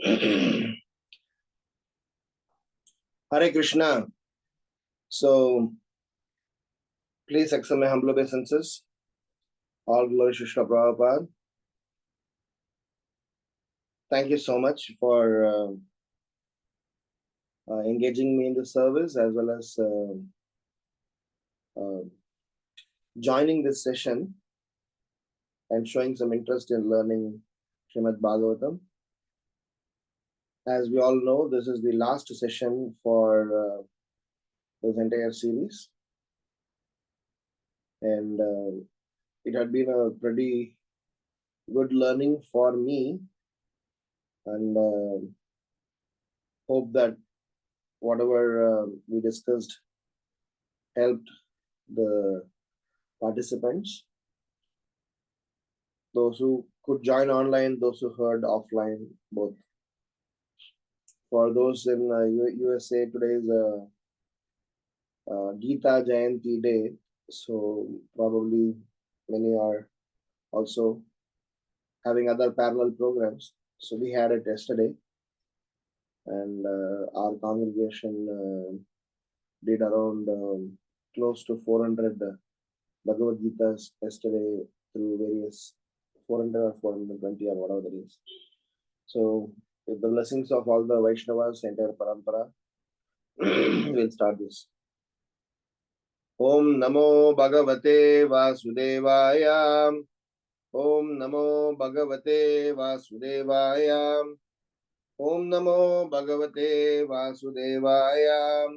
Hare Krishna. So, please accept my humble obeisances. All glory to Srila Prabhupada. Thank you so much for engaging me in the service as well as joining this session and showing some interest in learning Srimad Bhagavatam. As we all know, this is the last session for this entire series. And it had been a pretty good learning for me, and hope that whatever we discussed helped the participants, those who could join online, those who heard offline, both. For those in USA, today is Gita Jayanti Day, so probably many are also having other parallel programs. So we had it yesterday, and our congregation did around close to 400 Bhagavad Gitas yesterday through various 400 or 420 or whatever that is. So with the blessings of all the Vaishnavas, entire parampara, we'll start this. Om Namo Bhagavate Vasudevaya. Om Namo Bhagavate Vasudevaya. Om Namo Bhagavate Vasudevaya.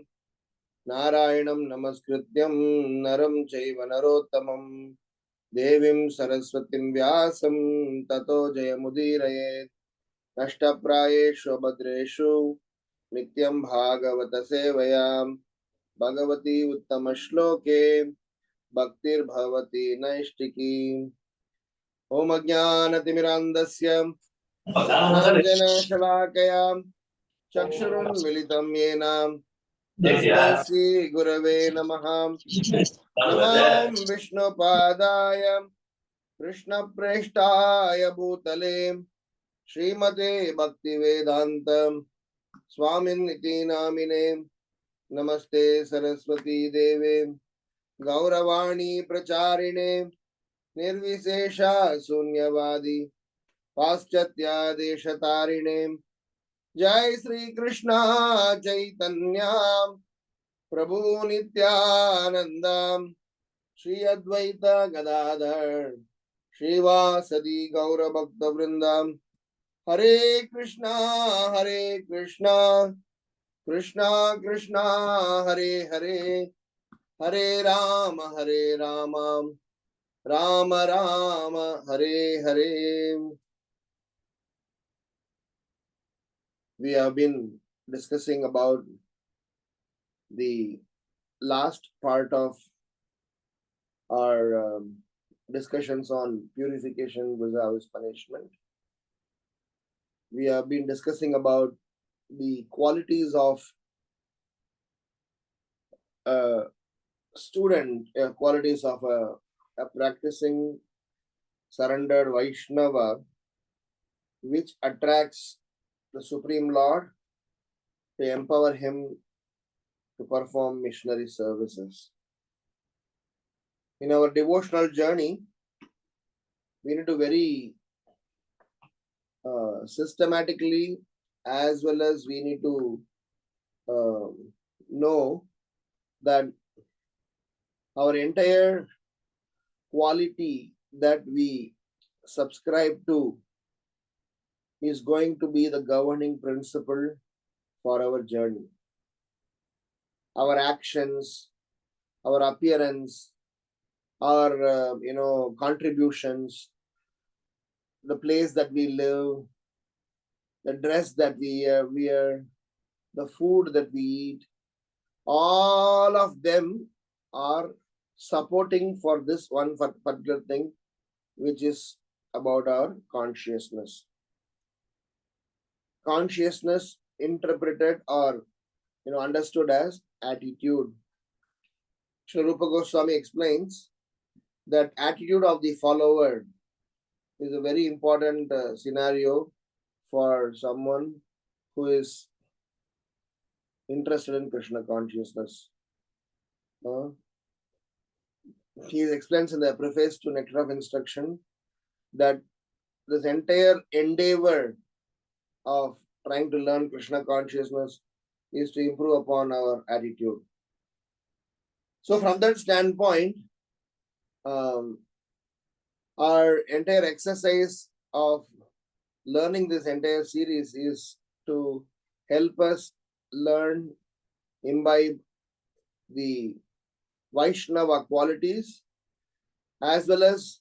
Narayanam Namaskrityam Naram Chaiva Narottamam Devim Saraswatim Vyasam Tato Jayamudiraye Nashtaprayeshu Bhadreshu Nityam Bhagavata Sevayam Bhagavati Uttama Bhaktir Bhavati Naishtiki Om Ajnanatimirandasya Anjana Shalakaya Chakshurun Militam Yenam Tasmai Shri Gurave Namaha Namam Vishnu Padaya Krishna Preshtaya Bhutale Srimate Bhakti Vedantam Swamin Iti Namine Namaste Saraswati Deve Gauravani Pracharine Nirvisesha Sunyavadi Paschatya Deshatarine Jai Sri Krishna Chaitanya Prabhu Nityananda Shri Advaita Gadadhar Srivasadi Gaura Bhakta Vrindam Hare Krishna Krishna Krishna Hare Hare Hare Rama Rama Rama Hare Hare. We have been discussing about the last part of our discussions on purification versus punishment. We have been discussing about the qualities of a student, qualities of a practicing surrendered Vaishnava, which attracts the Supreme Lord to empower him to perform missionary services. In our devotional journey, we need to very systematically, as well as we need to know that our entire quality that we subscribe to is going to be the governing principle for our journey. Our actions, our appearance, our contributions, the place that we live, the dress that we wear, the food that we eat, all of them are supporting for this one particular thing, which is about our consciousness. Consciousness interpreted or understood as attitude. Sri Rupa Goswami explains that attitude of the follower is a very important scenario for someone who is interested in Krishna consciousness. He explains in the preface to Nectar of Instruction that this entire endeavor of trying to learn Krishna consciousness is to improve upon our attitude. So from that standpoint, our entire exercise of learning this entire series is to help us learn, imbibe the Vaishnava qualities, as well as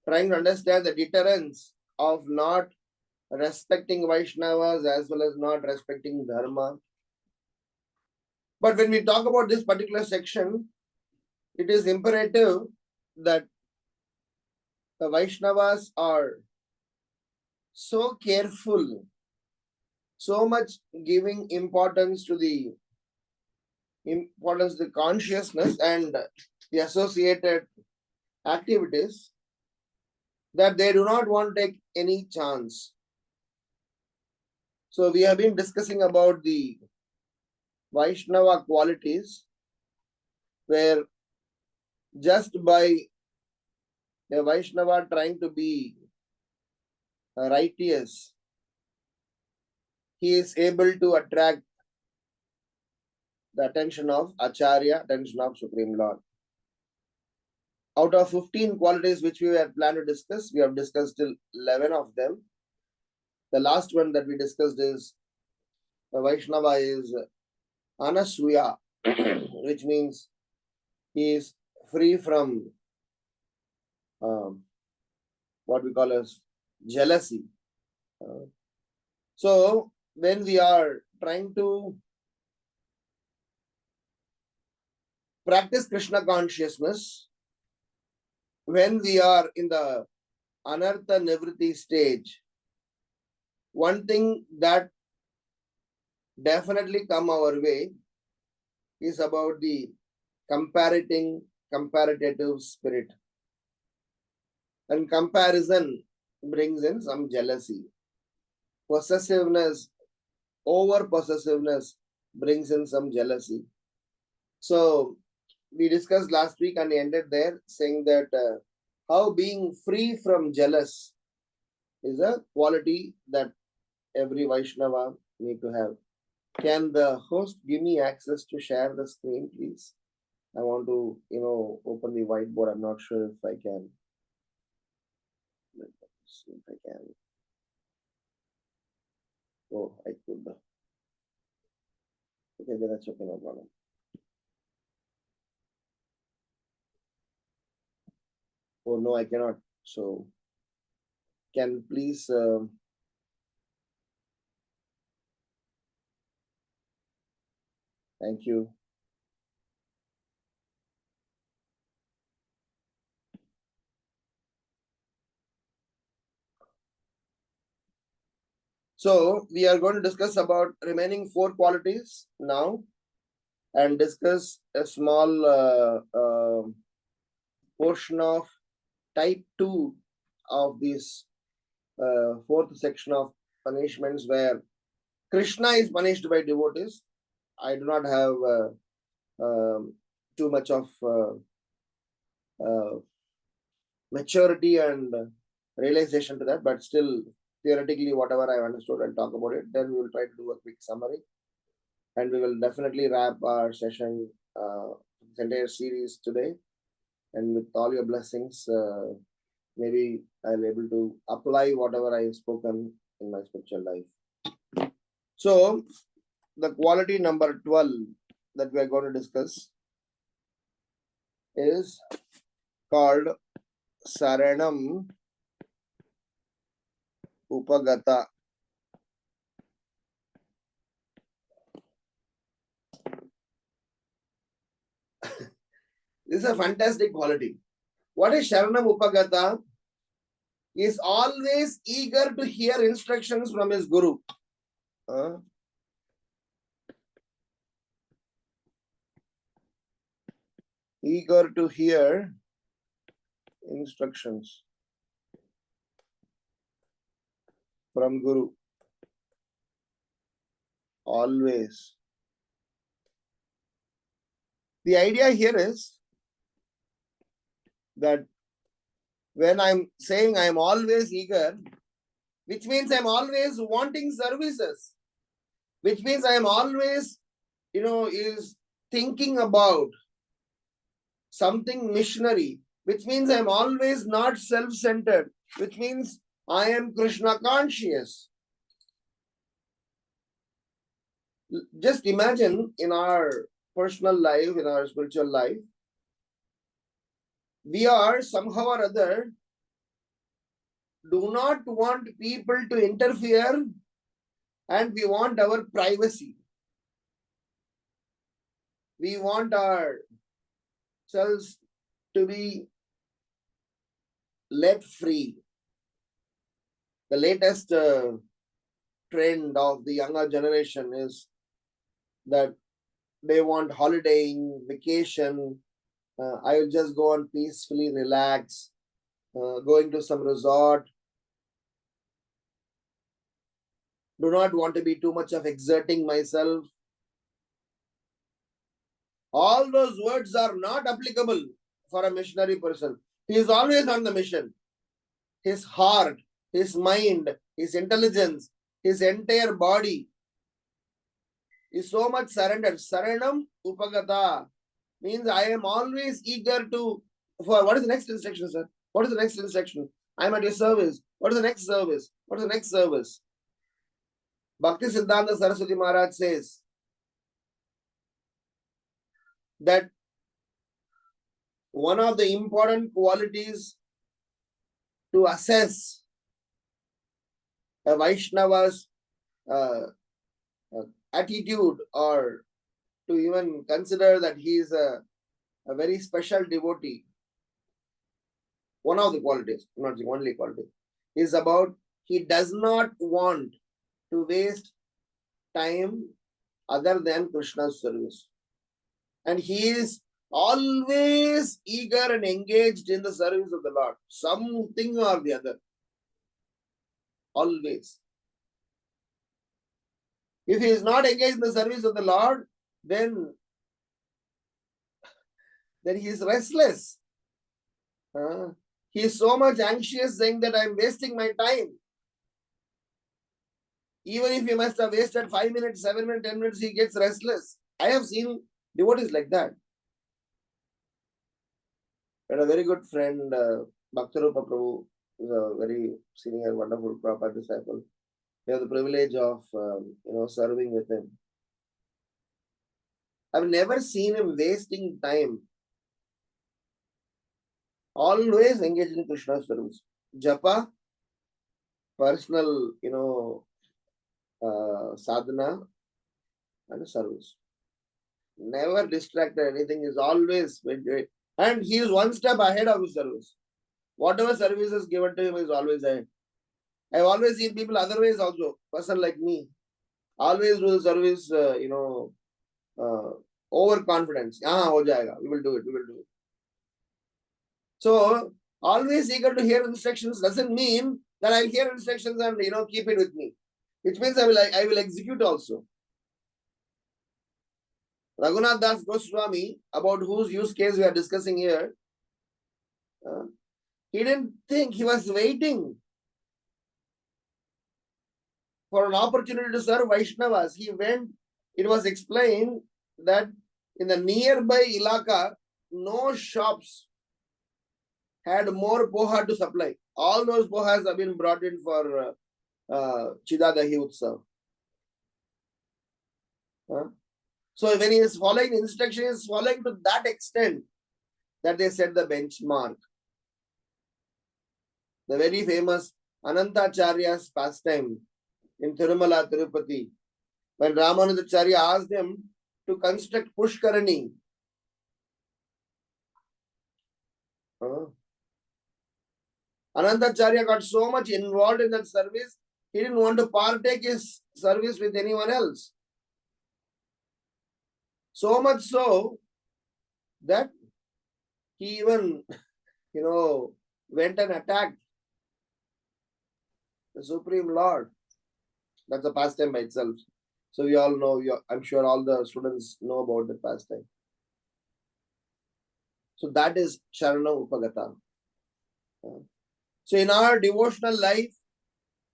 trying to understand the deterrence of not respecting Vaishnavas as well as not respecting Dharma. But when we talk about this particular section, it is imperative that the Vaishnavas are so careful, so much giving importance to the consciousness and the associated activities, that they do not want to take any chance. So we have been discussing about the Vaishnava qualities, where just by a Vaishnava trying to be righteous, he is able to attract the attention of Acharya, attention of Supreme Lord. Out of 15 qualities which we had planned to discuss, we have discussed till 11 of them. The last one that we discussed is the Vaishnava is Anasuya, which means he is free from what we call as jealousy. So when we are trying to practice Krishna consciousness, when we are in the Anartha Nivritti stage, one thing that definitely come our way is about the comparative spirit. And comparison brings in some jealousy. Possessiveness, over possessiveness brings in some jealousy. So we discussed last week and ended there saying that how being free from jealous is a quality that every Vaishnava need to have. Can the host give me access to share the screen, please? I want to, open the whiteboard. I'm not sure if I can. Let's see if I can. Oh, I could. Okay, then that's okay, no problem. Oh, no, I cannot. So, can please... thank you. So, we are going to discuss about remaining 4 qualities now and discuss a small portion of type 2 of this 4th section of punishments, where Krishna is punished by devotees. I do not have too much of maturity and realization to that, but still theoretically whatever I've understood, I'll talk about it. Then we will try to do a quick summary, and we will definitely wrap our session, this entire series today. And with all your blessings, maybe I'll be able to apply whatever I have spoken in my spiritual life. So the quality number 12 that we are going to discuss is called Saranam Upagata. This is a fantastic quality. What is Sharanam Upagata? He is always eager to hear instructions from his guru. Eager to hear instructions from guru. Always. The idea here is that when I'm saying I'm always eager, which means I'm always wanting services, which means I'm always, is thinking about something missionary, which means I'm always not self-centered, which means I am Krishna conscious. Just imagine in our personal life, in our spiritual life, we are somehow or other do not want people to interfere and we want our privacy. We want ourselves to be let free. The latest trend of the younger generation is that they want holidaying, vacation. I will just go and peacefully relax, going to some resort. Do not want to be too much of exerting myself. All those words are not applicable for a missionary person. He is always on the mission. His heart, his mind, his intelligence, his entire body is so much surrendered. Saranam upagata means I am always eager to, for what is the next instruction, sir? What is the next instruction? I am at your service. What is the next service? What is the next service? Bhakti Siddhanta Saraswati Maharaj says that one of the important qualities to assess a Vaishnava's attitude or to even consider that he is a very special devotee, one of the qualities, not the only quality, is about he does not want to waste time other than Krishna's service. And he is always eager and engaged in the service of the Lord, something or the other. Always. If he is not engaged in the service of the Lord, then he is restless. He is so much anxious, saying that I am wasting my time. Even if he must have wasted 5 minutes, 7 minutes, 10 minutes, he gets restless. I have seen devotees like that. I had a very good friend, Bhaktarupa Prabhu, who is a very senior, wonderful Prabhupada disciple. We have the privilege of serving with him. I've never seen him wasting time. Always engaged in Krishna's service. Japa, personal, sadhana, and service. Never distracted anything, is always very, and he is one step ahead of his service. Whatever service is given to him is always ahead. I've always seen people otherwise also, person like me, always do the service, overconfidence. Ho jayega, we will do it. So, always eager to hear instructions doesn't mean that I'll hear instructions and, keep it with me. Which means I will execute also. Raghunath Das Goswami, about whose use case we are discussing here, he didn't think, he was waiting for an opportunity to serve Vaishnavas. He went, it was explained that in the nearby ilaka, no shops had more poha to supply. All those pohas have been brought in for Chidadahi Utsav. So when he is following instruction, he is following to that extent that they set the benchmark. The very famous Anantacharya's pastime in Tirumala, Tirupati, when Ramanujacharya asked him to construct Pushkarani. Anantacharya got so much involved in that service, he didn't want to partake his service with anyone else. So much so that he even, went and attacked the Supreme Lord. That's a pastime by itself. So we all know, I'm sure all the students know about the pastime. So that is Sharanam Upagata. So in our devotional life,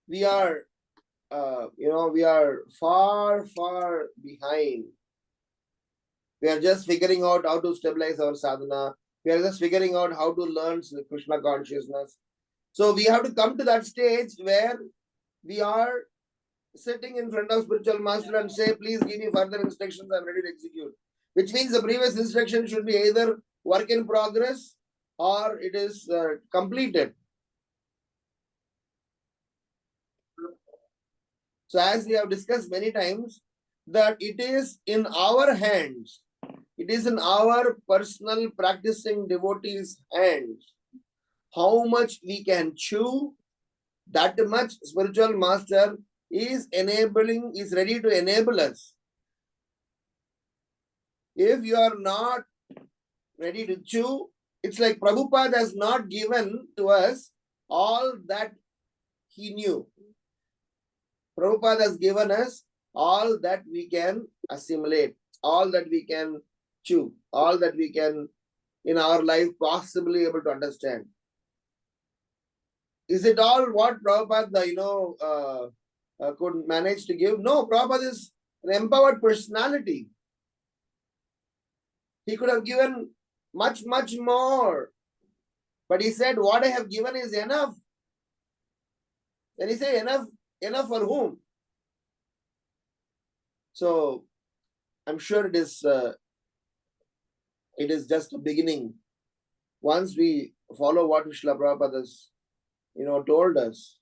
we are, we are far, far behind. We are just figuring out how to stabilize our sadhana. We are just figuring out how to learn Krishna consciousness. So we have to come to that stage where we are sitting in front of spiritual master and say, please give me further instructions, I'm ready to execute. Which means the previous instruction should be either work in progress or it is completed. So as we have discussed many times, that it is in our hands, it is in our personal practicing devotees' hands, how much we can chew, that much spiritual master is ready to enable us. If you are not ready to chew, it's like Prabhupada has not given to us all that he knew. Prabhupada has given us all that we can assimilate, all that we can chew, all that we can in our life possibly able to understand. Is it all what Prabhupada, could manage to give? No, Prabhupada is an empowered personality. He could have given much, much more. But he said, what I have given is enough. Then he said, enough for whom? So I'm sure it is just a beginning. Once we follow what Srila Prabhupada has, told us,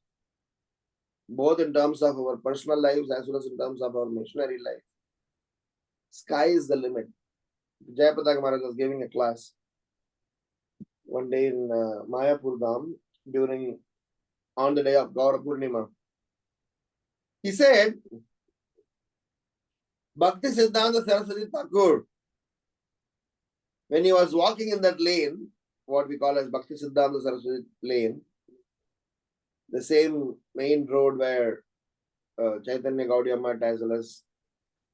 both in terms of our personal lives as well as in terms of our missionary life, sky is the limit. Jayapataka Maharaj was giving a class one day in Mayapur Dham on the day of Gaura Purnima. He said, Bhakti Siddhanta Saraswati Thakur, when he was walking in that lane, what we call as Bhakti Siddhanta Saraswati lane, the same main road where Chaitanya Gaudiya Math as well as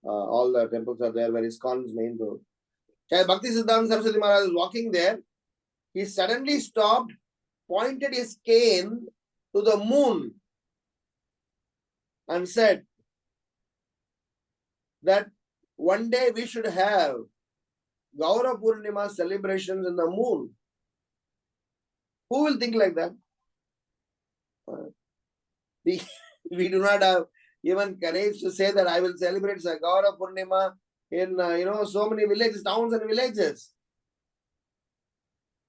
all the temples are there, where ISKCON's main road. Bhakti Siddhanta Saraswati Maharaj was walking there. He suddenly stopped, pointed his cane to the moon and said that one day we should have Gaura Purnima celebrations in the moon. Who will think like that? We do not have even courage to say that I will celebrate Gaura Purnima in so many villages, towns and villages.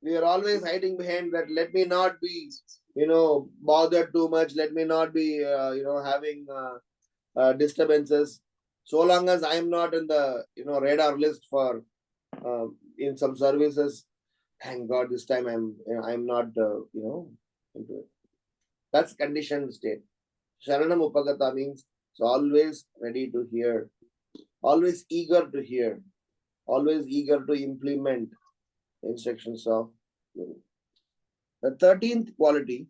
We are always hiding behind that. Let me not be, bothered too much. Let me not be, having disturbances. So long as I am not in the, radar list for in some services, thank God this time I'm not, into it. That's conditioned state. Sharanam Upagata means so always ready to hear, always eager to hear, always eager to implement the instructions of Guru. The 13th quality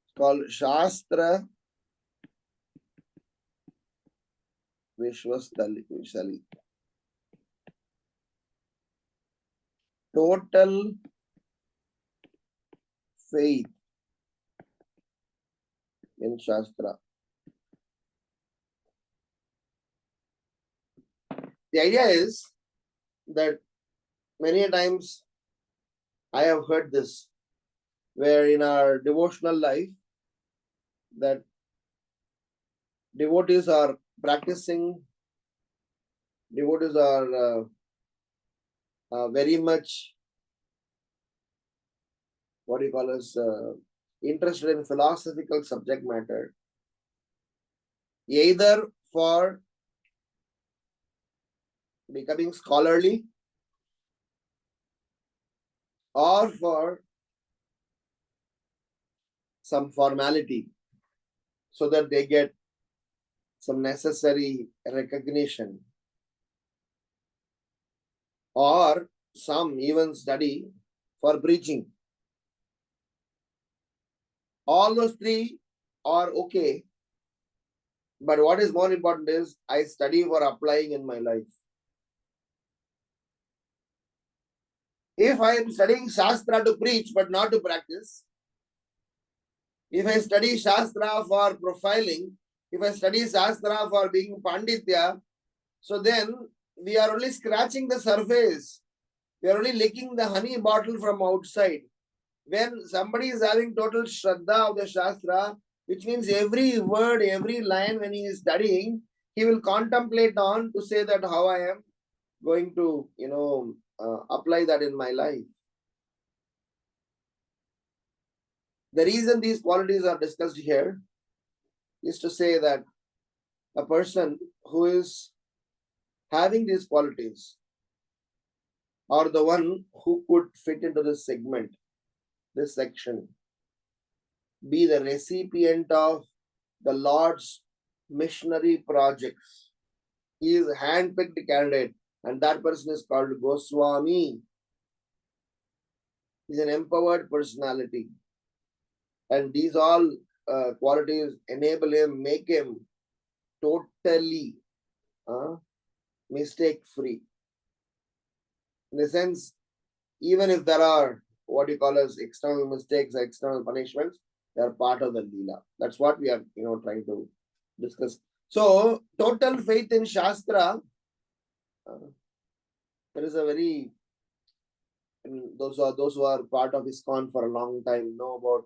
is called Shastra Vishwasali. Total faith in Shastra. The idea is that many times I have heard this, where in our devotional life, that devotees are practicing, devotees are very much, what do you call us, interested in philosophical subject matter, either for becoming scholarly or for some formality, so that they get some necessary recognition, or some even study for preaching. All those three are okay. But what is more important is I study for applying in my life. If I am studying Shastra to preach but not to practice, if I study Shastra for profiling, if I study Shastra for being Panditya, so then we are only scratching the surface. We are only licking the honey bottle from outside. When somebody is having total Shraddha of the Shastra, which means every word, every line when he is studying, he will contemplate on to say that how I am going to, apply that in my life. The reason these qualities are discussed here is to say that a person who is having these qualities or the one who could fit into this segment, this section, be the recipient of the Lord's missionary projects. He is a hand-picked candidate, and that person is called Goswami. He is an empowered personality. And these all qualities enable him, make him totally mistake-free. In the sense, even if there are what you call as external mistakes, external punishments, they are part of the Leela. That's what we are, trying to discuss. So, total faith in Shastra, there is a very, those who are part of ISKCON for a long time know about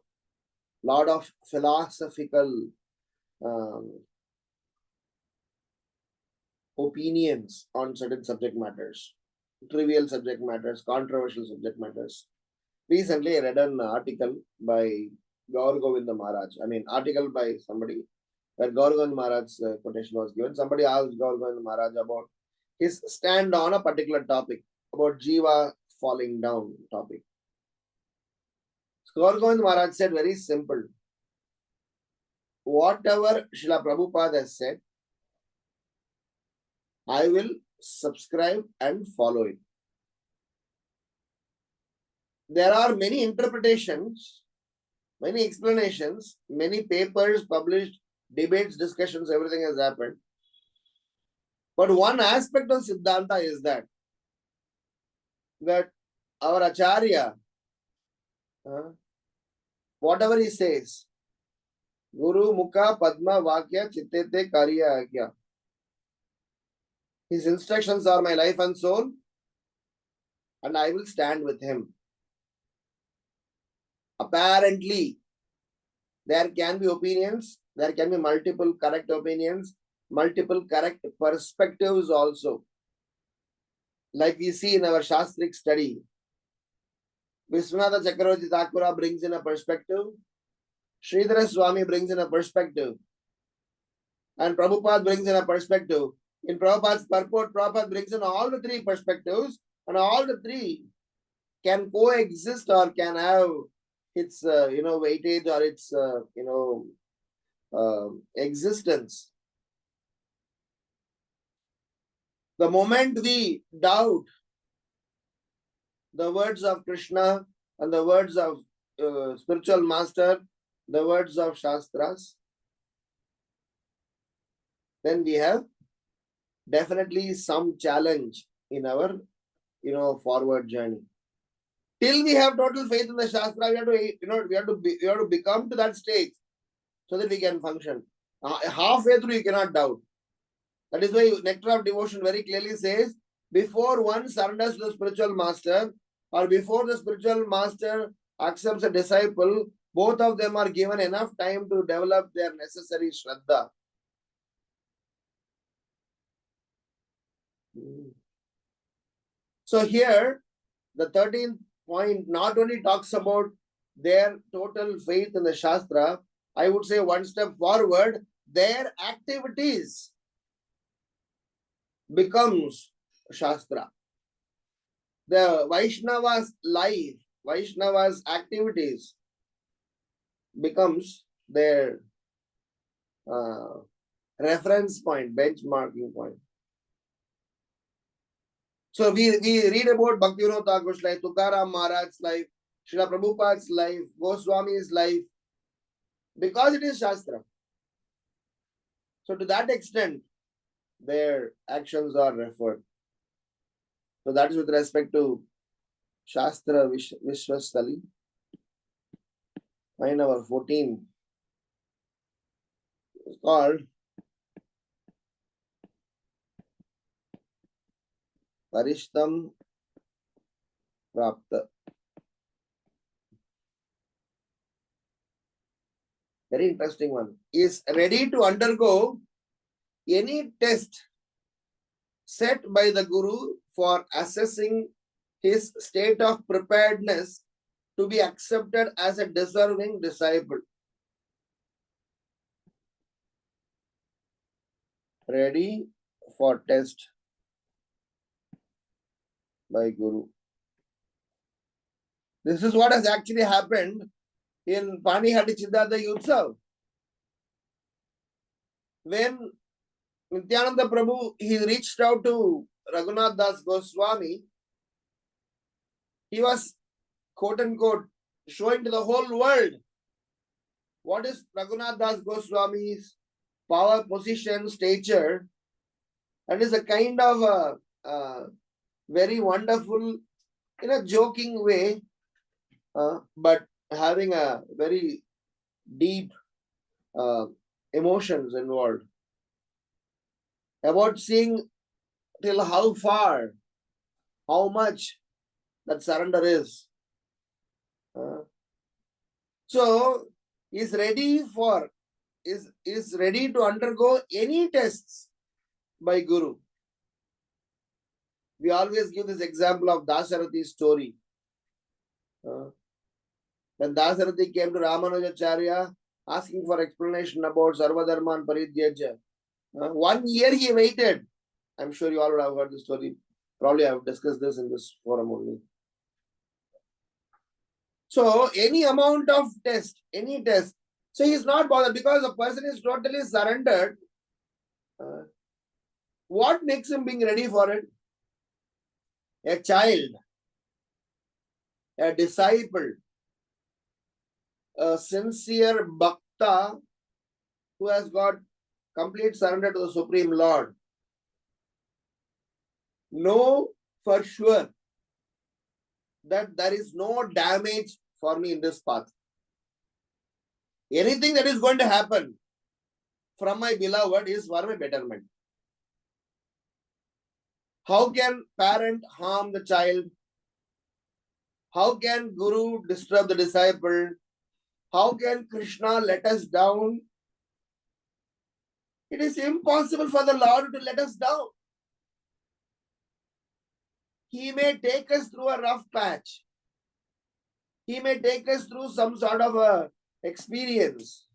lot of philosophical opinions on certain subject matters, trivial subject matters, controversial subject matters. Recently, I read an article by Gaur Govinda Maharaj. Article by somebody where Gaur Govinda Maharaj's quotation was given. Somebody asked Gaur Govinda Maharaj about his stand on a particular topic, about Jiva falling down topic. So Gaur Govinda Maharaj said very simple. Whatever Srila Prabhupada has said, I will subscribe and follow it. There are many interpretations, many explanations, many papers published, debates, discussions, everything has happened. But one aspect of Siddhanta is that our Acharya, whatever he says, Guru Mukha Padma Vakya Chittete Karya Agya. His instructions are my life and soul, and I will stand with him. Apparently, there can be opinions, there can be multiple correct opinions, multiple correct perspectives also. Like we see in our Shastric study, Vishwanatha Chakravarti Thakura brings in a perspective, Sridhara Swami brings in a perspective, and Prabhupada brings in a perspective. In Prabhupada's purport, Prabhupada brings in all the three perspectives, and all the three can coexist or can have its weightage or its existence. The moment we doubt the words of Krishna and the words of spiritual master, the words of Shastras, then we have definitely some challenge in our forward journey. Till we have total faith in the Shastra, we have to become to that stage so that we can function. Halfway through, you cannot doubt. That is why Nectar of Devotion very clearly says, before one surrenders to the spiritual master, or before the spiritual master accepts a disciple, both of them are given enough time to develop their necessary Shraddha. So here, the 13th point not only talks about their total faith in the Shastra, I would say one step forward, their activities becomes Shastra. The Vaishnava's life, Vaishnava's activities becomes their reference point, benchmarking point. So we read about Bhaktivinoda Thakur's life, Tukaram Maharaj's life, Srila Prabhupada's life, Goswami's life, because it is Shastra. So to that extent, their actions are referred. So that is with respect to Shastra Vishwastali. Point number 14 is called Parishtam Prapta. Very interesting one. Is ready to undergo any test set by the Guru for assessing his state of preparedness to be accepted as a deserving disciple. Ready for test by Guru. This is what has actually happened in Panihati Siddhartha Utsav. When Nityananda Prabhu, he reached out to Raghunath Das Goswami, he was, quote unquote, showing to the whole world what is Raghunath Das Goswami's power, position, stature. That is a kind of a very wonderful, in a joking way, but having a very deep emotions involved. About seeing till how far, how much that surrender is. So is ready to undergo any tests by Guru. We always give this example of Dasharathi's story. When Dasarathi came to Ramanujacharya asking for explanation about Sarvadharman Paridhyaja, 1 year he waited. I'm sure you all would have heard the story. Probably I have discussed this in this forum only. So any amount of test, any test. So he is not bothered because the person is totally surrendered. What makes him being ready for it? A child, a disciple, a sincere bhakta who has got complete surrender to the Supreme Lord. Know for sure that there is no damage for me in this path. Anything that is going to happen from my beloved is for my betterment. How can parent harm the child? How can Guru disturb the disciple? How can Krishna let us down? It is impossible for the Lord to let us down. He may take us through a rough patch. He may take us through some sort of a experience.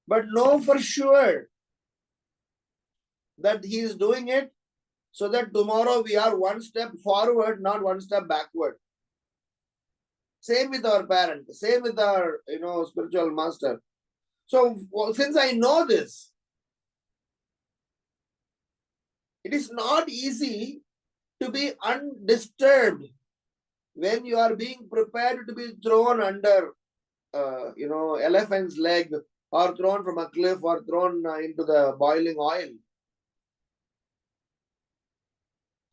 But know for sure that he is doing it so that tomorrow we are one step forward, not one step backward. Same with our parent, same with our spiritual master. So since I know this, it is not easy to be undisturbed when you are being prepared to be thrown under elephant's leg, or thrown from a cliff, or thrown into the boiling oil.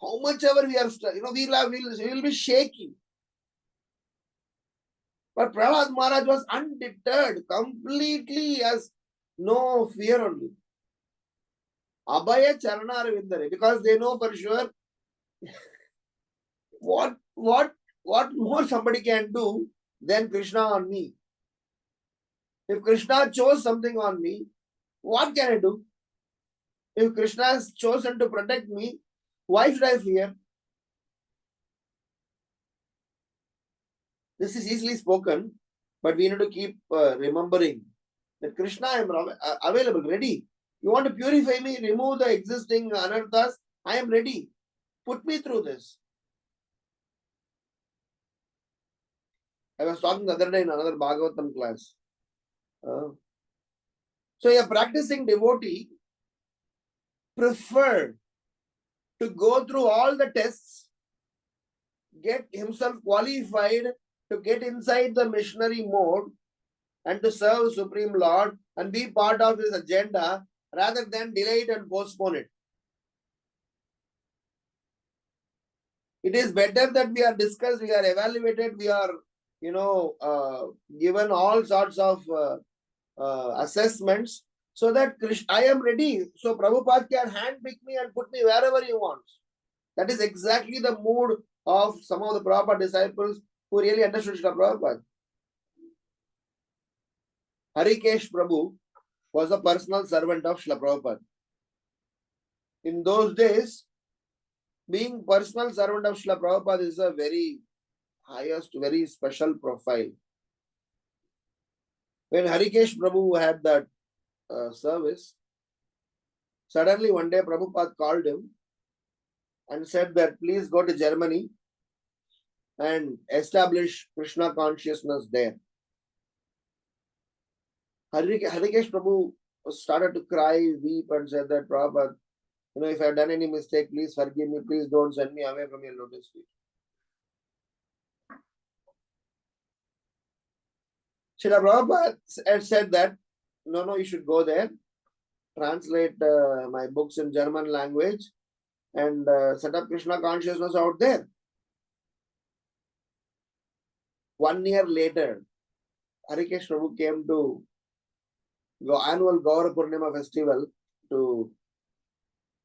How much ever we are, we'll be shaking. But Prahlad Maharaj was undeterred, completely has no fear only. Abhaya Charana Arvindare, because they know for sure what more somebody can do than Krishna on me. If Krishna chose something on me, what can I do? If Krishna has chosen to protect me, why should I fear? This is easily spoken, but we need to keep remembering that Krishna, I am available, ready. You want to purify me, remove the existing anarthas, I am ready. Put me through this. I was talking the other day in another Bhagavatam class. So a practicing devotee preferred to go through all the tests, get himself qualified to get inside the missionary mode and to serve Supreme Lord and be part of his agenda rather than delay it and postpone it. It is better that we are discussed, we are evaluated, we are, given all sorts of assessments so that I am ready. So Prabhupada can handpick me and put me wherever he wants. That is exactly the mood of some of the Prabhupada disciples who really understood Srila Prabhupada. Harikesh Prabhu was a personal servant of Srila Prabhupada. In those days, being personal servant of Srila Prabhupada is a very highest, very special profile. When Harikesh Prabhu had that service, suddenly one day Prabhupada called him and said that please go to Germany and establish Krishna consciousness there. Harikesh Prabhu started to cry, weep, and said that Prabhupada, if I have done any mistake, please forgive me, please don't send me away from your lotus feet. Srila Prabhupada said that, no, you should go there, translate my books in German language and set up Krishna consciousness out there. 1 year later, Harikesh Prabhu came to the annual Gaura Purnima festival to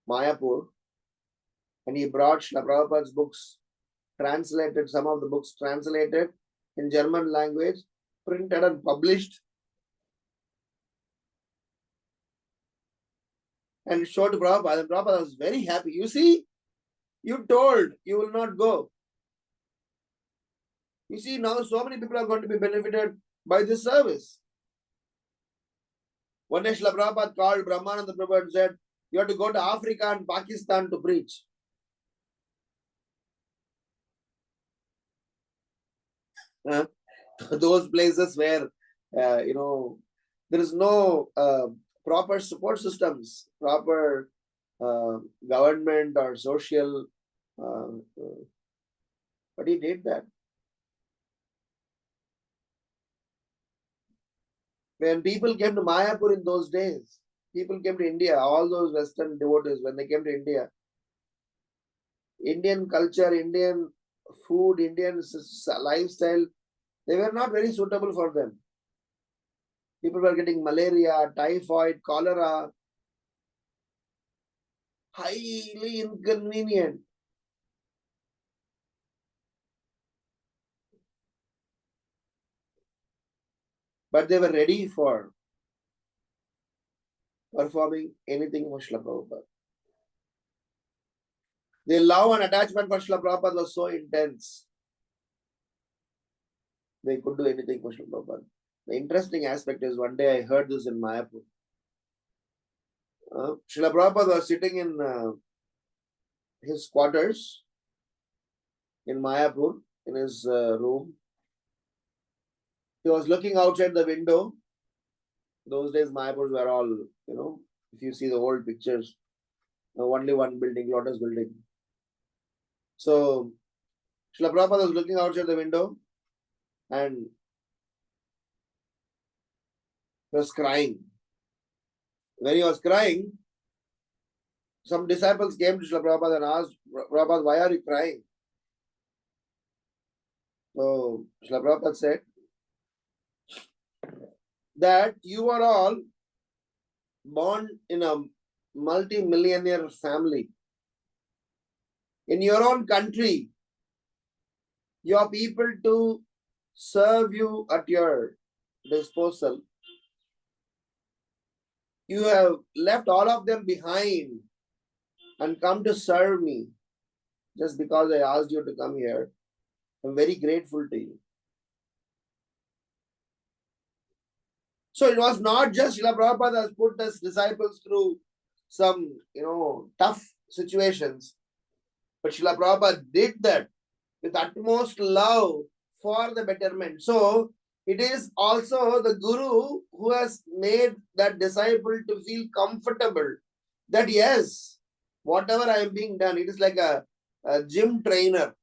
Mayapur, and he brought Srila Prabhupada's books, translated, some of the books translated in German language, printed and published, and showed to Prabhupada. And Prabhupada was very happy. You see, you told you will not go. You see, now so many people are going to be benefited by this service. One day Srila Prabhupada called Brahmananda Prabhu and said, you have to go to Africa and Pakistan to preach. Those places where, there is no proper support systems, proper government or social, but he did that. When people came to Mayapur in those days, people came to India, all those Western devotees, when they came to India, Indian culture, Indian food, Indian lifestyle, they were not very suitable for them. People were getting malaria, typhoid, cholera, highly inconvenient. But they were ready for performing anything for Srila Prabhupada. Their love and attachment for Srila Prabhupada was so intense. They could do anything for Srila Prabhupada. The interesting aspect is, one day I heard this in Mayapur. Srila Prabhupada was sitting in his quarters in Mayapur, in his room. He was looking outside the window. Those days, Mayapurs were all, if you see the old pictures, only one building, Lotus building. So, Srila Prabhupada was looking outside the window and he was crying. When he was crying, some disciples came to Srila Prabhupada and asked, Prabhupada, why are you crying? So, Srila Prabhupada said that you are all born in a multi-millionaire family. In your own country, your people to serve you at your disposal. You have left all of them behind and come to serve me just because I asked you to come here. I'm very grateful to you. So it was not just Srila Prabhupada has put his disciples through some, tough situations. But Srila Prabhupada did that with utmost love for the betterment. So it is also the Guru who has made that disciple to feel comfortable that yes, Whatever I am being done, it is like a gym trainer.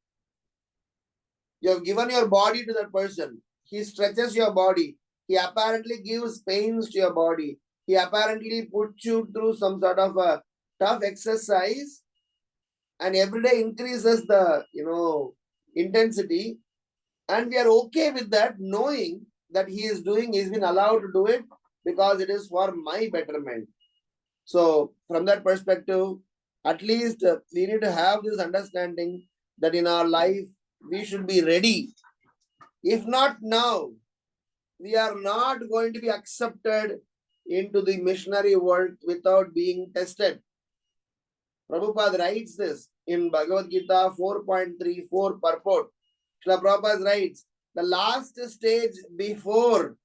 You have given your body to that person. He stretches your body. He apparently gives pains to your body. He apparently puts you through some sort of a tough exercise, and every day increases the intensity, and we are okay with that, knowing that he's been allowed to do it because it is for my betterment. So from that perspective, at least we need to have this understanding that in our life we should be ready. If not now, we are not going to be accepted into the missionary world without being tested. Prabhupada writes this in Bhagavad Gita 4.34 purport. Srila Prabhupada writes, the last stage before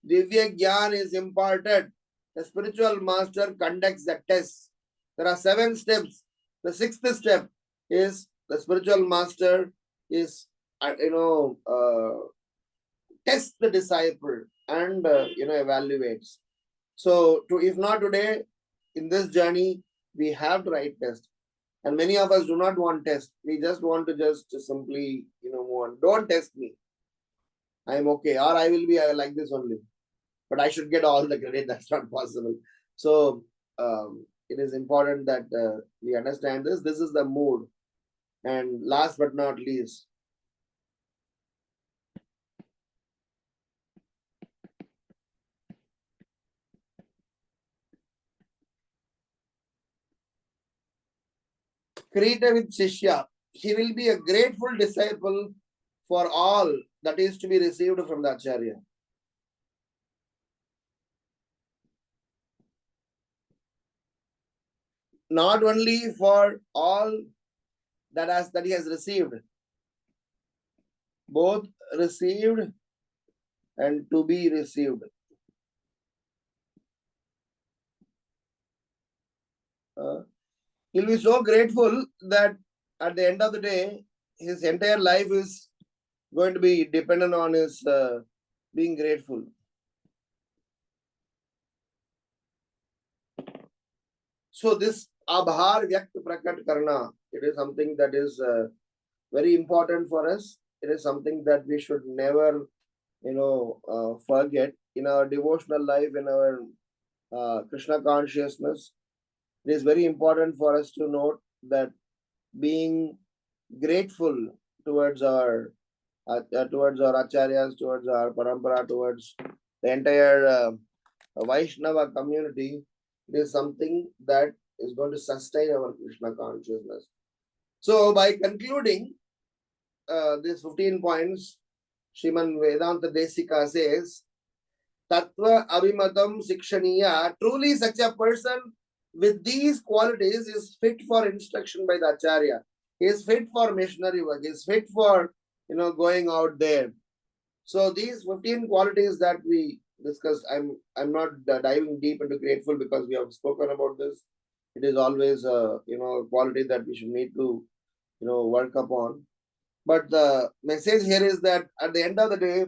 Divya Gyan is imparted, the spiritual master conducts the test. There are 7 steps. The 6th step is the spiritual master is, test the disciple and, evaluates. So, if not today, in this journey, we have to write test. And many of us do not want test. We just want to just simply, move on. Don't test me. I am okay. Or I will be like this only. But I should get all the credit. That's not possible. So, it is important that we understand this. This is the mood. And last but not least, Krita with Shishya. He will be a grateful disciple for all that is to be received from the Acharya. Not only for all that he has received, both received and to be received. He'll be so grateful that at the end of the day, his entire life is going to be dependent on his being grateful. So this abhar vyakt prakat karna, it is something that is very important for us. It is something that we should never, forget in our devotional life, in our Krishna consciousness. It is very important for us to note that being grateful towards our acharyas, towards our parampara, towards the entire Vaishnava community, it is something that is going to sustain our Krishna consciousness. So, by concluding these 15 points, Sriman Vedanta Desika says, Tattva Abhimatam Sikshaniya, truly such a person with these qualities is fit for instruction by the Acharya. He is fit for missionary work. He is fit for, going out there. So these 15 qualities that we discussed, I'm not diving deep into grateful because we have spoken about this. It is always a quality that we should need to work upon. But the message here is that at the end of the day,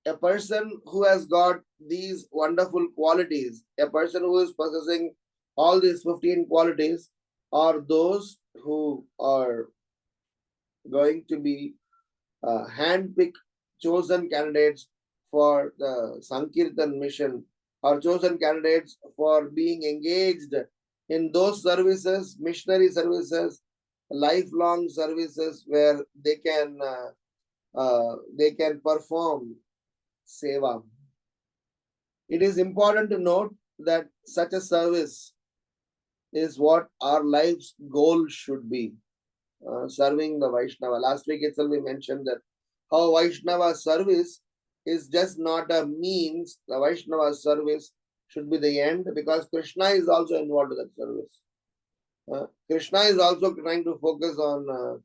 a person who has got these wonderful qualities, a person who is possessing all these 15 qualities, are those who are going to be handpicked, chosen candidates for the Sankirtan mission, or chosen candidates for being engaged in those services, missionary services, lifelong services where they can perform seva. It is important to note that such a service is what our life's goal should be. Serving the Vaishnava. Last week itself we mentioned that how Vaishnava service is just not a means. The Vaishnava service should be the end, because Krishna is also involved in that service. Krishna is also trying to focus on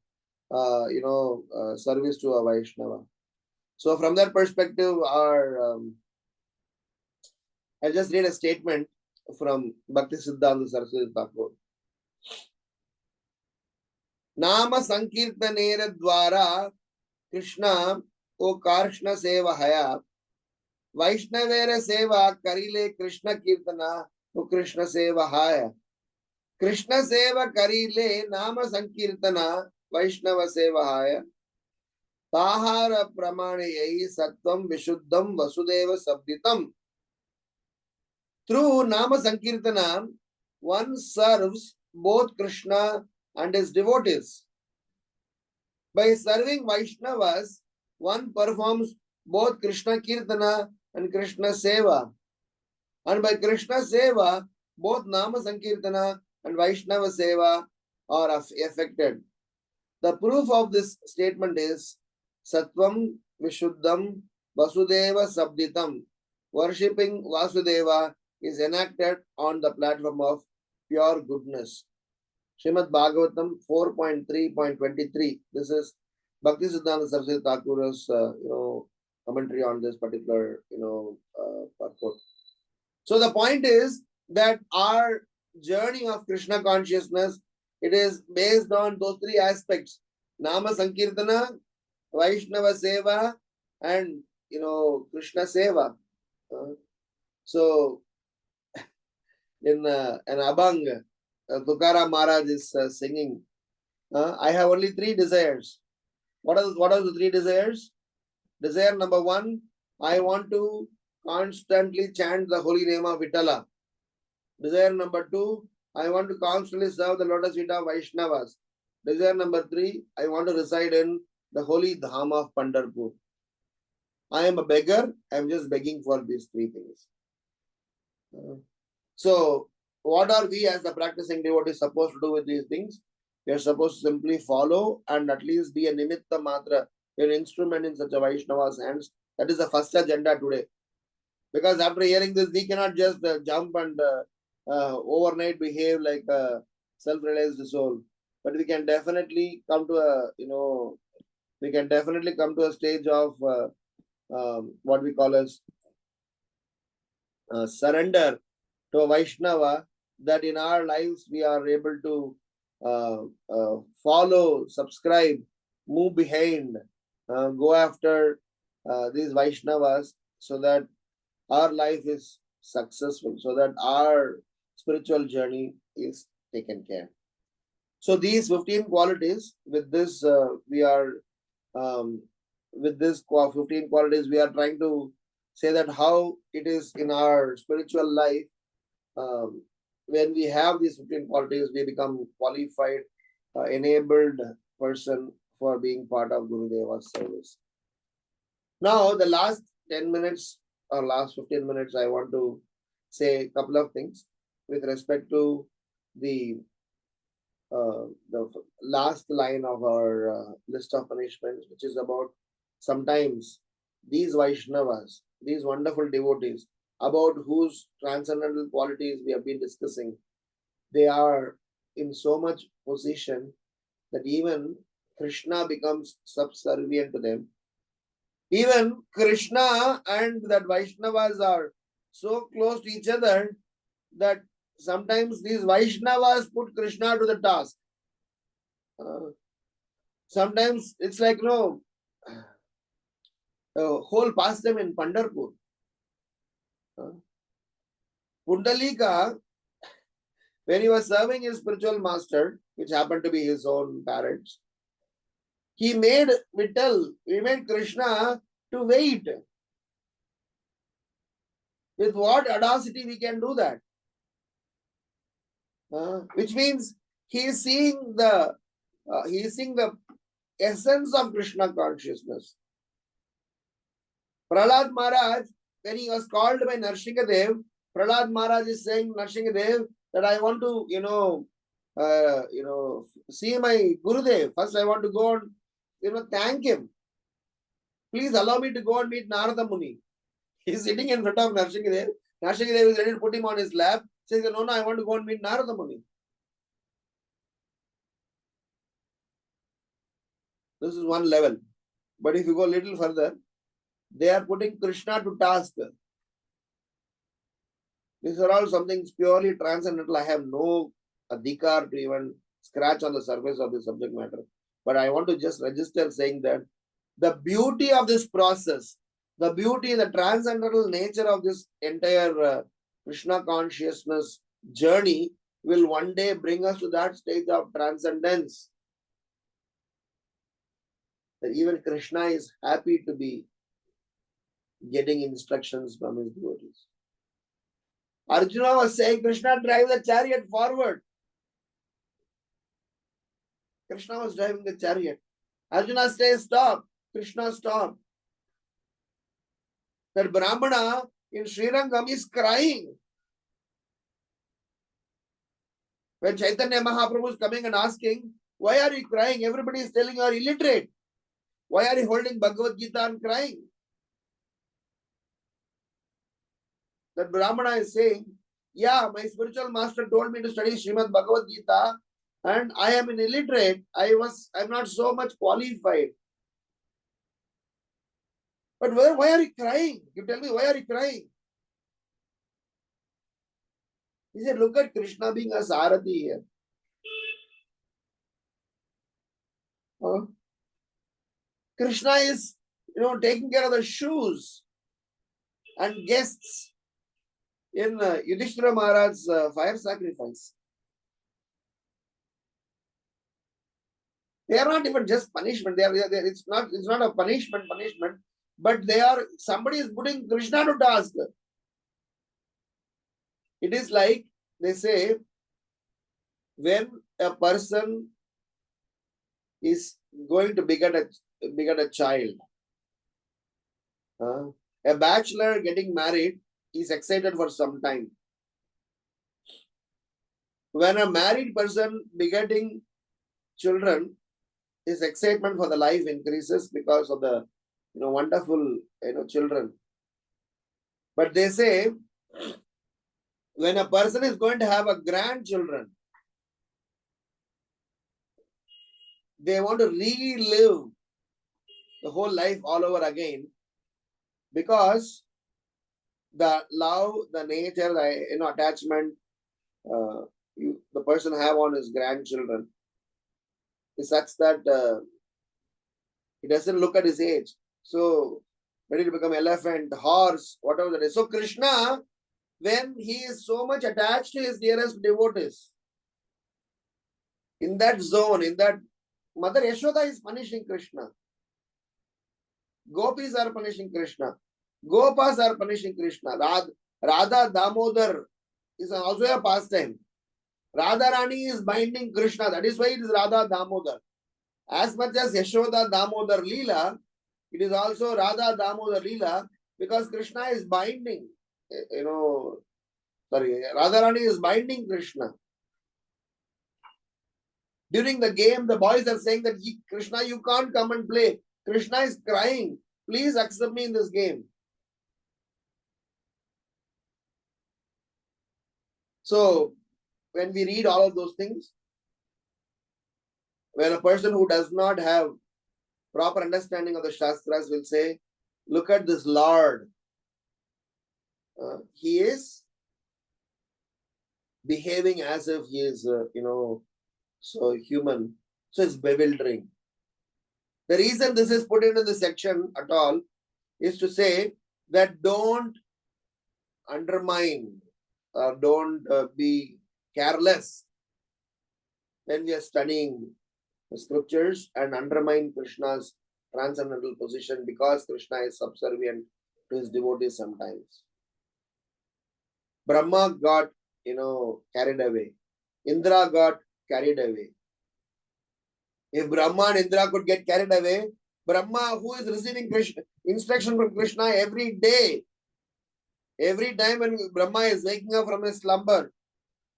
service to a Vaishnava. So from that perspective, I'll just read a statement from Bhakti Siddhanta Saraswati Thakur. नाम संकीर्तनेर द्वारा कृष्ण ओ कार्ष्ण सेवा हया वैष्णवेर सेवा करिले कृष्ण कीर्तना ओ कृष्ण सेवा हाय Krishna seva karile nama sankirtana Vaishnava sevahaya tahara pramaneyai sattvam vishuddham vasudeva sabditam. Through nama sankirtana, one serves both Krishna and his devotees. By serving Vaishnavas, one performs both Krishna Kirtana and Krishna Seva. And by Krishna Seva, both Nama Sankirtana and Vaishnava Seva are affected. The proof of this statement is Sattvam Vishuddham Vasudeva Sabditam. Worshipping Vasudeva is enacted on the platform of pure goodness. Srimad Bhagavatam 4.3.23. This is Bhakti Siddhanta Saraswati Thakur's commentary on this particular purport. So the point is that our journey of Krishna consciousness, it is based on those three aspects: Nama Sankirtana, Vaishnava Seva, and Krishna Seva. So in an Abhang, Tukaram Maharaj is singing, I have only three desires. What are the three desires? Desire number one, I want to constantly chant the holy name of Vittala. Desire number two, I want to constantly serve the lotus feet of Vaishnavas. Desire number three, I want to reside in the holy Dham of Pandharpur. I am a beggar. I am just begging for these three things. So, what are we as the practicing devotees supposed to do with these things? We are supposed to simply follow and at least be a nimitta matra, an instrument in such a Vaishnava's hands. That is the first agenda today. Because after hearing this, we cannot just jump and overnight behave like a self-realized soul. But we can definitely come to a stage of what we call as surrender to a Vaishnava, that in our lives we are able to follow, subscribe, move behind, go after these Vaishnavas, so that our life is successful, so that our spiritual journey is taken care. So these 15 qualities, with this with this 15 qualities, we are trying to say that how it is in our spiritual life. When we have these 15 qualities, we become qualified, enabled person for being part of Gurudeva's service. Now, the last 10 minutes or last 15 minutes, I want to say a couple of things with respect to the last line of our list of punishments, which is about sometimes these Vaishnavas, these wonderful devotees, about whose transcendental qualities we have been discussing, they are in so much position that even Krishna becomes subservient to them. Even Krishna and that Vaishnavas are so close to each other that sometimes these Vaishnavas put Krishna to the task. Sometimes it's like, a whole pastime in Pandharpur. Pundalika, when he was serving his spiritual master, which happened to be his own parents, he made Krishna to wait. With what audacity we can do that? Which means he is seeing the essence of Krishna consciousness. Prahlad Maharaj, when he was called by Narsinghadev, Prahlad Maharaj is saying, Narsinghadev, that I want to, see my Gurudev. First, I want to go and, thank him. Please allow me to go and meet Narada Muni. He is sitting in front of Narsinghadev. Narsinghadev is ready to put him on his lap. Says, no, I want to go and meet Narada Muni. This is one level. But if you go a little further, they are putting Krishna to task. These are all something purely transcendental. I have no adhikar to even scratch on the surface of the subject matter. But I want to just register saying that the beauty of this process, the beauty, the transcendental nature of this entire Krishna consciousness journey will one day bring us to that stage of transcendence. That even Krishna is happy to be getting instructions from his devotees. Arjuna was saying, Krishna, drive the chariot forward. Krishna was driving the chariot. Arjuna says, stop. Krishna, stop. That Brahmana in Srirangam is crying. When Chaitanya Mahaprabhu is coming and asking, why are you crying? Everybody is telling you are illiterate. Why are you holding Bhagavad Gita and crying? That Brahmana is saying, yeah, my spiritual master told me to study Srimad Bhagavad Gita and I am an illiterate. I'm not so much qualified. But why are you crying? You tell me, why are you crying? He said, look at Krishna being a Sarati here. Krishna is, taking care of the shoes and guests in Yudhishthira Maharaj's fire sacrifice. They are not even just punishment. It's not a punishment, but somebody is putting Krishna to task. It is like they say, when a person is going to beget a child, a bachelor getting married is excited for some time. When a married person begetting children, his excitement for the life increases because of the wonderful children. But they say, when a person is going to have a grandchildren, they want to relive the whole life all over again, because the love, the nature, the attachment the person have on his grandchildren is such that he doesn't look at his age. So ready to become elephant, horse, whatever that is. So Krishna, when he is so much attached to his dearest devotees, in that zone, in that, Mother Yashoda is punishing Krishna. Gopis are punishing Krishna. Gopas are punishing Krishna. Radha Damodar is also a pastime. Radharani is binding Krishna. That is why it is Radha Damodar. As much as Yashoda Damodar Leela, it is also Radha Damodar Leela, because Krishna is binding. Radharani is binding Krishna. During the game, the boys are saying that Krishna, you can't come and play. Krishna is crying. Please accept me in this game. So, when we read all of those things, when a person who does not have proper understanding of the Shastras will say, look at this Lord. He is behaving as if he is, so human. So it's bewildering. The reason this is put into the section at all is to say that don't undermine or don't be careless when we are studying the scriptures and undermine Krishna's transcendental position, because Krishna is subservient to his devotees sometimes. Brahma got, carried away. Indra got carried away. If Brahma and Indra could get carried away, Brahma, who is receiving instruction from Krishna every day, every time when Brahma is waking up from his slumber,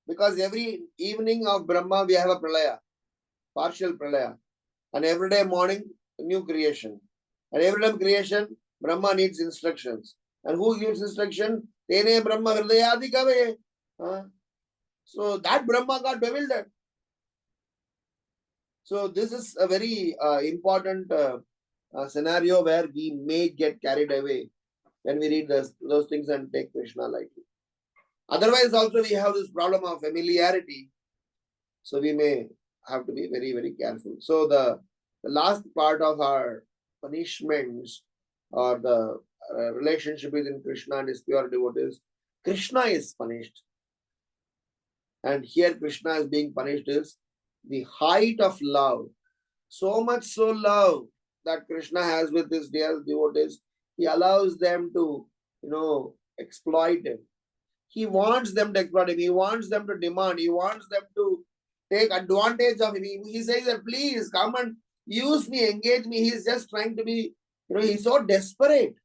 because every evening of Brahma we have a pralaya, partial pralaya, and every day morning a new creation, and every time creation Brahma needs instructions, and who gives instruction? Tene Brahma Hridayadi Kave. So that Brahma got bewildered. So this is a very important scenario where we may get carried away when we read those things and take Krishna lightly. Otherwise, also we have this problem of familiarity. So we may have to be very, very careful. So the last part of our punishments or the relationship within Krishna and his pure devotees, Krishna is punished. And here Krishna is being punished is the height of love. So much so love that Krishna has with his dear devotees, he allows them to, exploit him. He wants them to exploit him. He wants them to demand. He wants them to take advantage of him. He says that please come and use me, engage me. He's just trying to be, he's so desperate.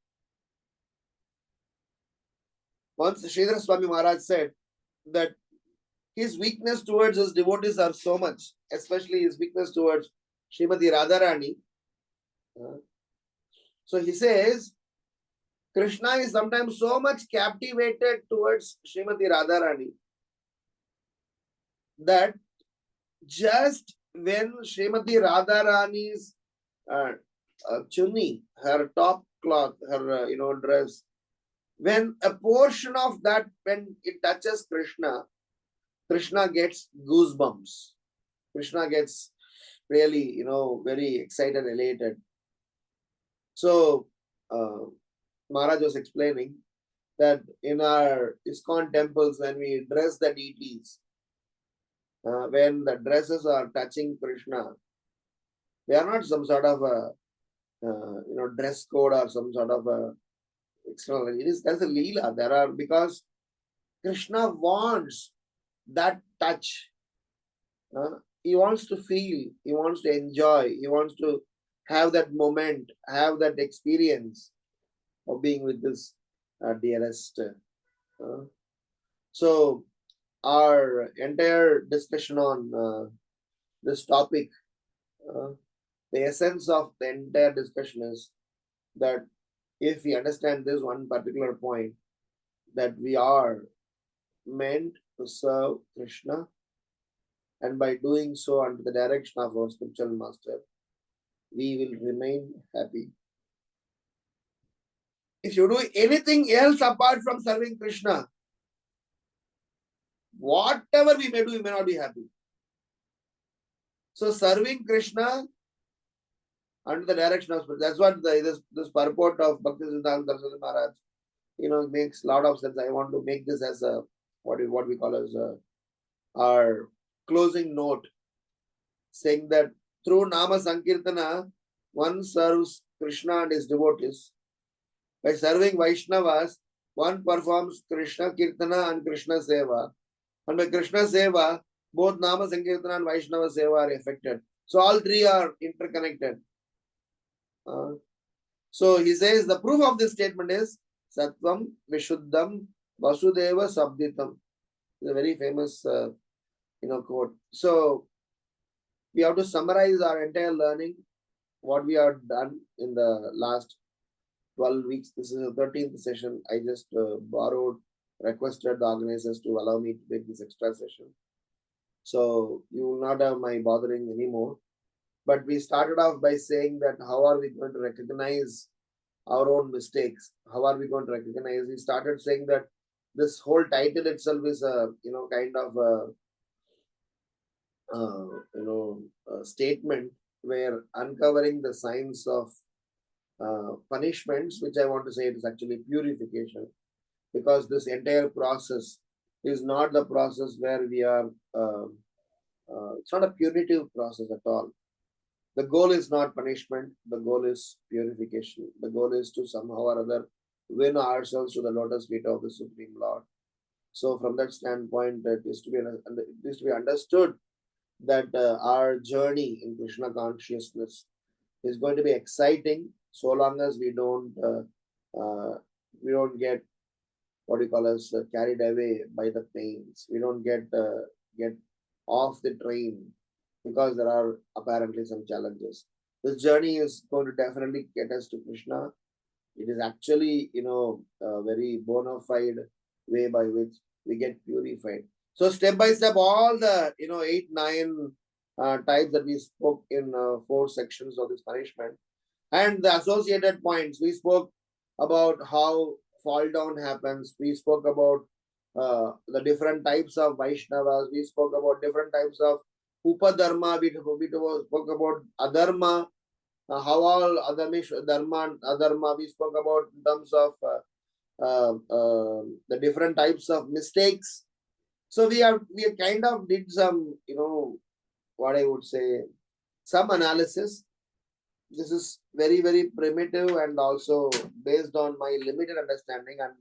Once Sridhar Swami Maharaj said that his weakness towards his devotees are so much, especially his weakness towards Srimati Radharani. So he says, Krishna is sometimes so much captivated towards Srimati Radharani that just when Srimati Radharani's chunni, her top cloth, her dress, when a portion of that, when it touches Krishna, Krishna gets goosebumps. Krishna gets really, very excited, elated. So, Maharaj was explaining that in our ISKCON temples, when we dress the deities, when the dresses are touching Krishna, they are not some sort of a, dress code or some sort of a external. There's a leela. There are, because Krishna wants that touch. He wants to feel, he wants to enjoy, he wants to have that moment, have that experience of being with this dearest. So, our entire discussion on this topic, the essence of the entire discussion is that if we understand this one particular point, that we are meant to serve Krishna, and by doing so under the direction of our spiritual master, we will remain happy. If you do anything else apart from serving Krishna, whatever we may do, we may not be happy. So serving Krishna under the direction of Spirit, that's what this purport of Bhaktisiddhanta Saraswati Maharaj, makes a lot of sense. I want to make this as a, what we call as our closing note, saying that through Nama Sankirtana, one serves Krishna and his devotees. By serving Vaishnavas, one performs Krishna Kirtana and Krishna Seva. And by Krishna Seva, both Nama Sankirtana and Vaishnava Seva are affected. So all three are interconnected. So he says the proof of this statement is Sattvam Vishuddham Vasudeva Sabditam. It's a very famous quote. So we have to summarize our entire learning, what we have done in the last 12 weeks. This is the 13th session. I just requested the organizers to allow me to make this extra session. So you will not have my bothering anymore. But we started off by saying that how are we going to recognize our own mistakes? How are we going to recognize? We started saying that this whole title itself is a, kind of a statement where uncovering the signs of punishments, which I want to say it is actually purification, because this entire process is not the process where we are, it's not a punitive process at all. The goal is not punishment, the goal is purification. The goal is to somehow or other win ourselves to the lotus feet of the Supreme Lord. So from that standpoint, it is to be understood that our journey in Krishna consciousness is going to be exciting so long as we don't get what we call as carried away by the pains. We don't get off the train because there are apparently some challenges. This journey is going to definitely get us to Krishna. It is actually, a very bona fide way by which we get purified. So step by step, all the, 8, 9 types that we spoke in 4 sections of this punishment and the associated points. We spoke about how fall down happens. We spoke about the different types of Vaishnavas. We spoke about different types of Upadharma. We spoke about Adharma. How all Dharma and Adharma. We spoke about in terms of the different types of mistakes. So we kind of did some, what I would say, some analysis. This is very, very primitive and also based on my limited understanding. And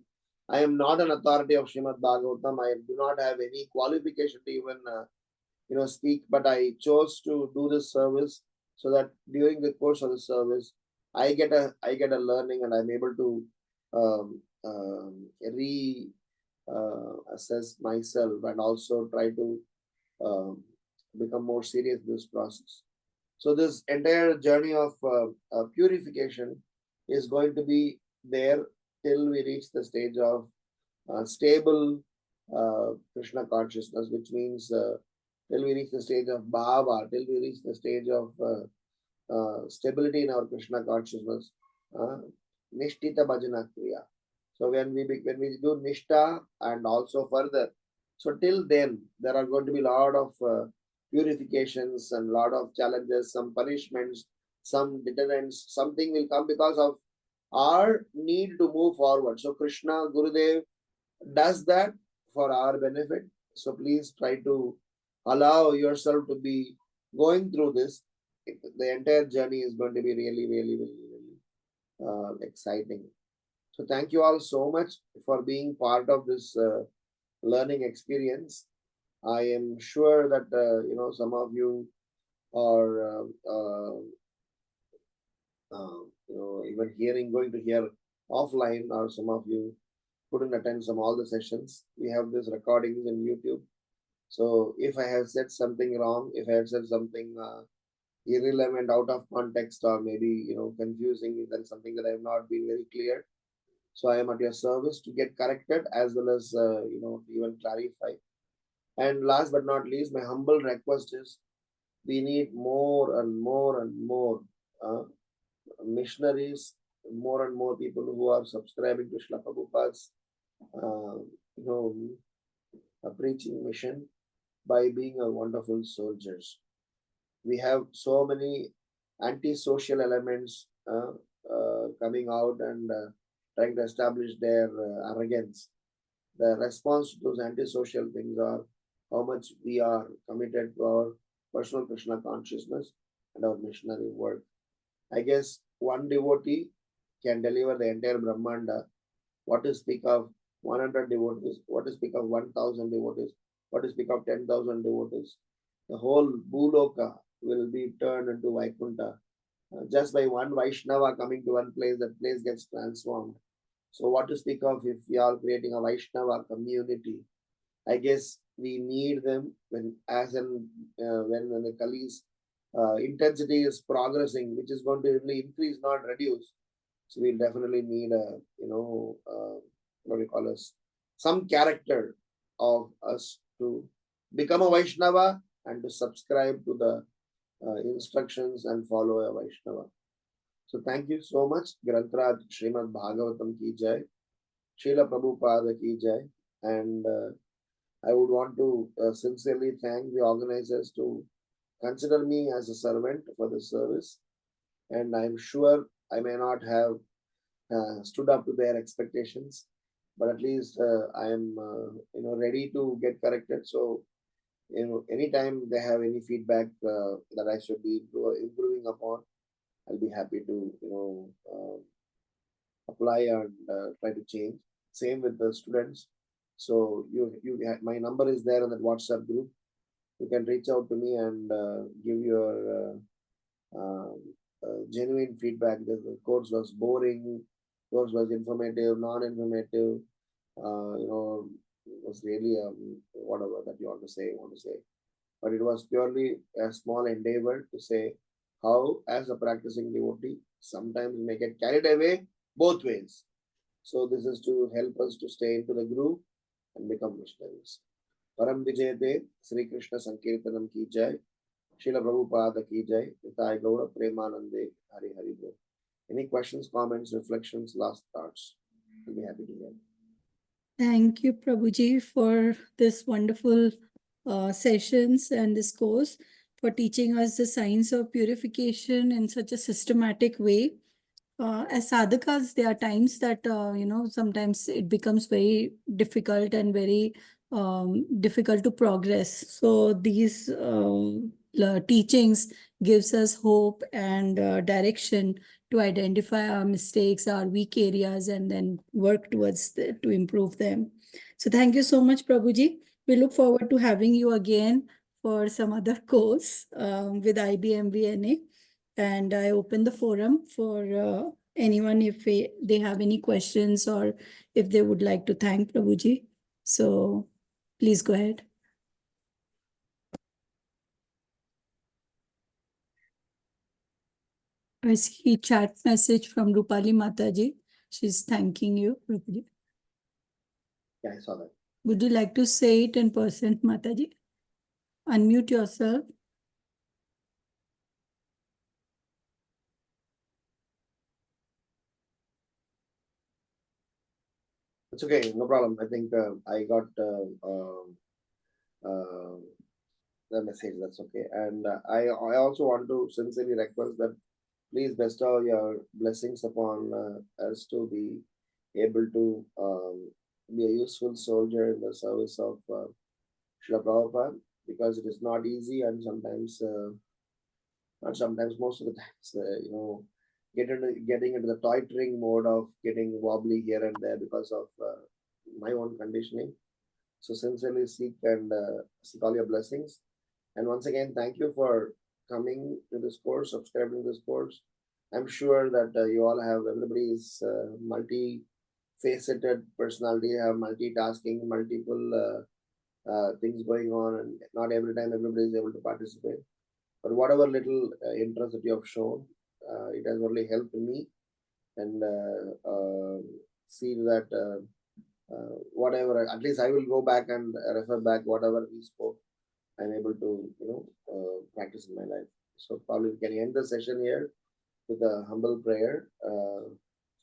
I am not an authority of Srimad Bhagavatam. I do not have any qualification to even, speak, but I chose to do this service so that during the course of the service, I get a learning and I'm able to re assess myself and also try to um, become more serious in this process. So this entire journey of purification is going to be there till we reach the stage of stable Krishna consciousness, which means till we reach the stage of Bhava, till we reach the stage of stability in our Krishna consciousness, uh, Nishtita Bhajana Kriya. So when we do Nishta and also further, so till then there are going to be a lot of purifications and lot of challenges, some punishments, some deterrents, something will come because of our need to move forward. So Krishna Gurudev does that for our benefit. So please try to allow yourself to be going through this. The entire journey is going to be really, really, really, really exciting. So thank you all so much for being part of this learning experience. I am sure that some of you are even going to hear offline, or some of you couldn't attend some all the sessions. We have these recordings in YouTube. So if I have said something wrong, if I have said something irrelevant, out of context, or maybe confusing, then something that I have not been very clear. So I am at your service to get corrected as well as even clarify. And last but not least, my humble request is we need more and more and more uh, missionaries, more and more people who are subscribing to Srila Prabhupada's uh, you know, preaching mission by being a wonderful soldiers. We have so many anti-social elements coming out and trying to establish their arrogance. The response to those antisocial things are how much we are committed to our personal Krishna consciousness and our missionary work. I guess one devotee can deliver the entire Brahmanda. What to speak of 100 devotees? What to speak of 1,000 devotees? What to speak of 10,000 devotees? The whole Bhuloka will be turned into Vaikuntha. Just by one Vaishnava coming to one place, that place gets transformed. So what to speak of if we are creating a Vaishnava community? I guess we need them when the Kali's intensity is progressing, which is going to really increase, not reduce. So we definitely need what do you call us, some character of us to become a Vaishnava and to subscribe to the instructions and follow a Vaishnava. So thank you so much. Grantraj Srimad Bhagavatam ki jai, Srila Prabhupada ki jai, and I would want to sincerely thank the organizers to consider me as a servant for the service. And I'm sure I may not have stood up to their expectations, but at least I am ready to get corrected. So anytime they have any feedback that I should be improving upon, I'll be happy to apply and try to change. Same with the students. So my number is there in that WhatsApp group. You can reach out to me and give your genuine feedback. The course was boring, course was informative, non-informative. It was really whatever that you want to say. But it was purely a small endeavor to say how, as a practicing devotee, sometimes we may get carried away both ways. So this is to help us to stay into the groove and become missionaries. Param Vijayate, Sri Krishna Sankirtanam ki jai, Srila Prabhupada ki jai, Nitai Gaura Premanande, Hari Hari Bol. Any questions, comments, reflections, last thoughts? I'll be happy to hear. Thank you, Prabhuji, for this wonderful sessions and this course, for teaching us the science of purification in such a systematic way. As sadhakas, there are times that, sometimes it becomes very difficult and very difficult to progress. So these teachings gives us hope and direction to identify our mistakes, our weak areas, and then work towards to improve them. So thank you so much, Prabhuji. We look forward to having you again for some other course with IBMBNA. And I open the forum for anyone if they have any questions or if they would like to thank Prabhuji. So please go ahead. I see chat message from Rupali Mataji. She's thanking you, Rupali. Yeah, I saw that. Would you like to say it in person, Mataji? Unmute yourself. It's okay, no problem. I think I got uh, the message. That's okay. And I also want to sincerely request that please bestow your blessings upon us to be able to be a useful soldier in the service of Srila Prabhupada, because it is not easy, and sometimes, not sometimes, most of the times, getting into the tottering mode of getting wobbly here and there because of my own conditioning. So sincerely seek and seek all your blessings. And once again, thank you for coming to this course, subscribing to this course. I'm sure that you all have, everybody is multi-faceted personality, have multitasking, multiple things going on, and not every time everybody is able to participate. But whatever little interest that you have shown, it has only helped me, and see that whatever, at least I will go back and refer back whatever we spoke. I'm able to, practice in my life. So probably we can end the session here with a humble prayer,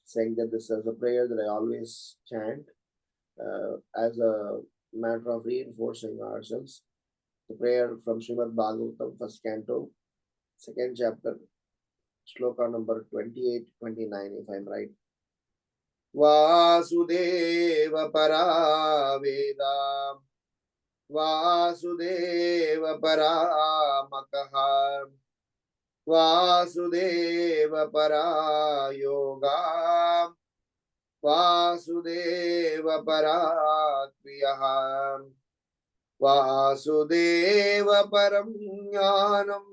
saying that this is a prayer that I always chant as a matter of reinforcing ourselves. The prayer from Srimad Bhagavatam, first canto, second chapter, shloka number 28, 29, if I'm right. Vasudeva Paraveda Vasudeva Paramakaha Vasudeva Parayoga Vasudeva Parakriyaha Vasudeva Param Jnanam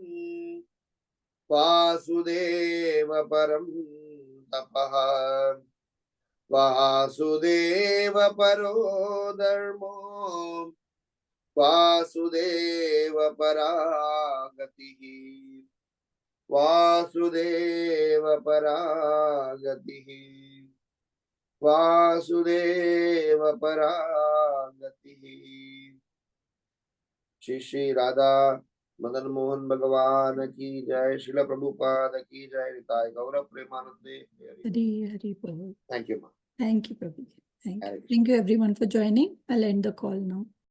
Vasudeva Param Tapaha Vasudeva Paro Dharmo Vasudeva Paragatihi Vasudeva Paragatihi Vasudeva Paragatihi. Shri Shri Radha Madan Mohan Bhagavan ki jai, Srila Prabhupada ki jai, Nitai Gaurav Premanande. Hari Hari Prabhu. Thank you, ma. Thank you, Prabhuji. Thank you. Hare Krishna. Thank you everyone for joining. I'll end the call now.